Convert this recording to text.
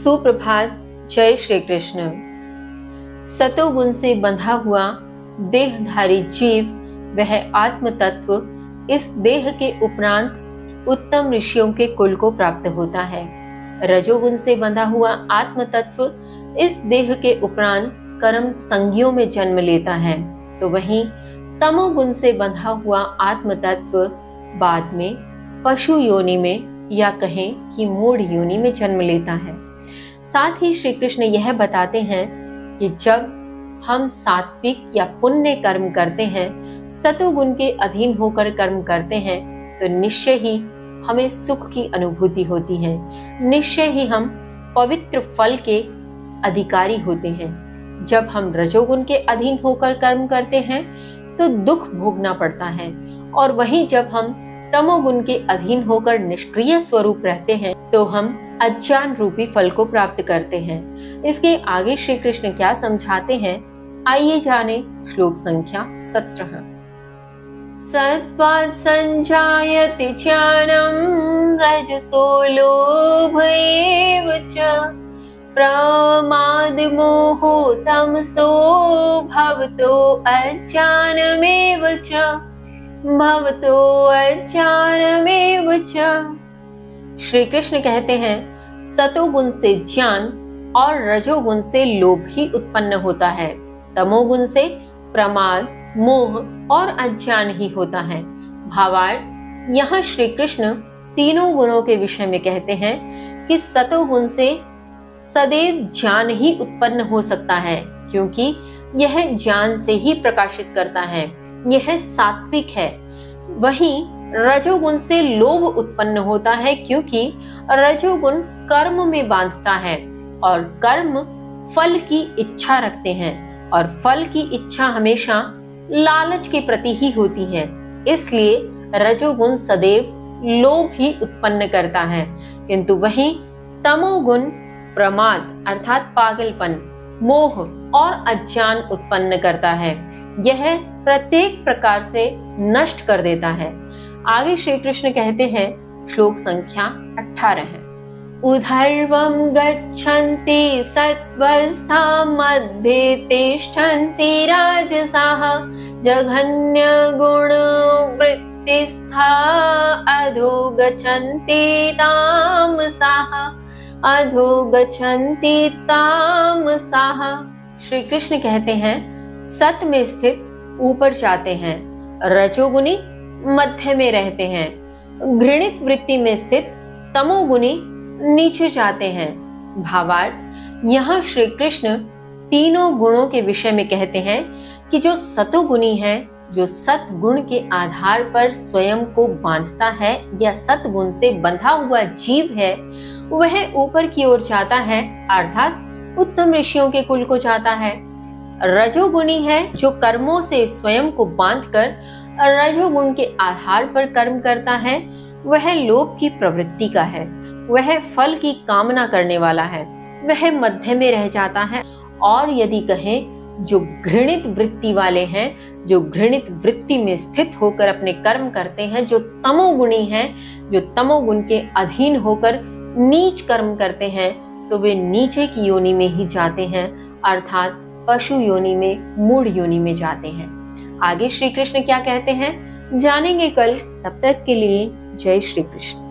सुप्रभात। जय श्री कृष्ण। सतोगुण से बंधा हुआ देहधारी जीव वह आत्म तत्व इस देह के उपरांत उत्तम ऋषियों के कुल को प्राप्त होता है। रजोगुण से बंधा हुआ आत्म तत्व इस देह के उपरांत कर्म संज्ञों में जन्म लेता है, तो वहीं तमोगुण से बंधा हुआ आत्म तत्व बाद में पशु योनि में या कहें कि मूढ़ योनि में जन्म लेता है। साथ ही श्री कृष्ण यह बताते हैं कि जब हम सात्विक या पुण्य कर्म करते हैं, सतोगुण के अधीन होकर कर्म करते हैं, तो निश्चय ही हमें सुख की अनुभूति होती है, निश्चय ही हम पवित्र फल के अधिकारी होते हैं। जब हम रजोगुण के अधीन होकर कर्म करते हैं तो दुख भोगना पड़ता है, और वहीं जब हम तमोगुण के अधीन होकर निष्क्रिय स्वरूप रहते हैं तो हम अज्ञान रूपी फल को प्राप्त करते हैं। इसके आगे श्री कृष्ण क्या समझाते हैं, आइए जाने। श्लोक संख्या 17। सत्त्वात् संजायते ज्ञानं रजसो लोभ एव च प्रमाद मोहो तमसो भवतो अज्ञानमेव च। श्री कृष्ण कहते हैं, सतोगुण से ज्ञान और रजोगुण से लोभ ही उत्पन्न होता है, तमोगुण से प्रमाद, मोह और अज्ञान ही होता है। भावार्थ, यहाँ श्री कृष्ण तीनों गुणों के विषय में कहते हैं कि सतोगुण से सदैव ज्ञान ही उत्पन्न हो सकता है, क्योंकि यह ज्ञान से ही प्रकाशित करता है, यह सात्विक है। वहीं रजोगुण से लोभ उत्पन्न होता है, क्योंकि रजोगुण कर्म में बांधता है और कर्म फल की इच्छा रखते हैं, और फल की इच्छा हमेशा लालच के प्रति ही होती है। इसलिए रजोगुण सदैव लोभ ही उत्पन्न करता है, किंतु वहीं तमोगुण प्रमाद अर्थात पागलपन, मोह और अज्ञान उत्पन्न करता है। यह प्रत्येक प्रकार से नष्ट कर देता है। आगे श्री कृष्ण कहते हैं, श्लोक संख्या 18। उधर्वं गच्छन्ति सत्त्वस्था मध्ये तिष्ठन्ति राजसाः जघन्य गुण वृत्तिस्था अधो गच्छन्ति तामसाः। श्री कृष्ण कहते हैं, सत में स्थित ऊपर जाते हैं, रजोगुणी मध्य में रहते हैं, घृणित वृत्ति में स्थित तमोगुणी नीचे जाते हैं। भावार्थ, यहाँ श्री कृष्ण तीनों गुणों के विषय में कहते हैं कि जो सतोगुणी है, जो सतगुण के आधार पर स्वयं को बांधता है या सतगुण से बंधा हुआ जीव है, वह ऊपर की ओर जाता है, अर्थात उत्तम ऋषियों के कुल को जाता है। रजोगुणी है जो कर्मों से स्वयं को बांधकर रजोगुण के आधार पर कर्म करता है, वह लोभ की प्रवृत्ति का है, वह फल की कामना करने वाला है, वह मध्य में रह जाता है। और यदि कहें जो घृणित वृत्ति वाले हैं, जो घृणित वृत्ति में स्थित होकर अपने कर्म करते हैं, जो तमोगुणी हैं, जो तमोगुण के अधीन होकर नीच कर्म करते हैं, तो वे नीचे की योनि में ही जाते हैं, अर्थात पशु योनि में, मूढ़ योनि में जाते हैं। आगे श्री कृष्ण क्या कहते हैं जानेंगे कल। तब तक के लिए जय श्री कृष्ण।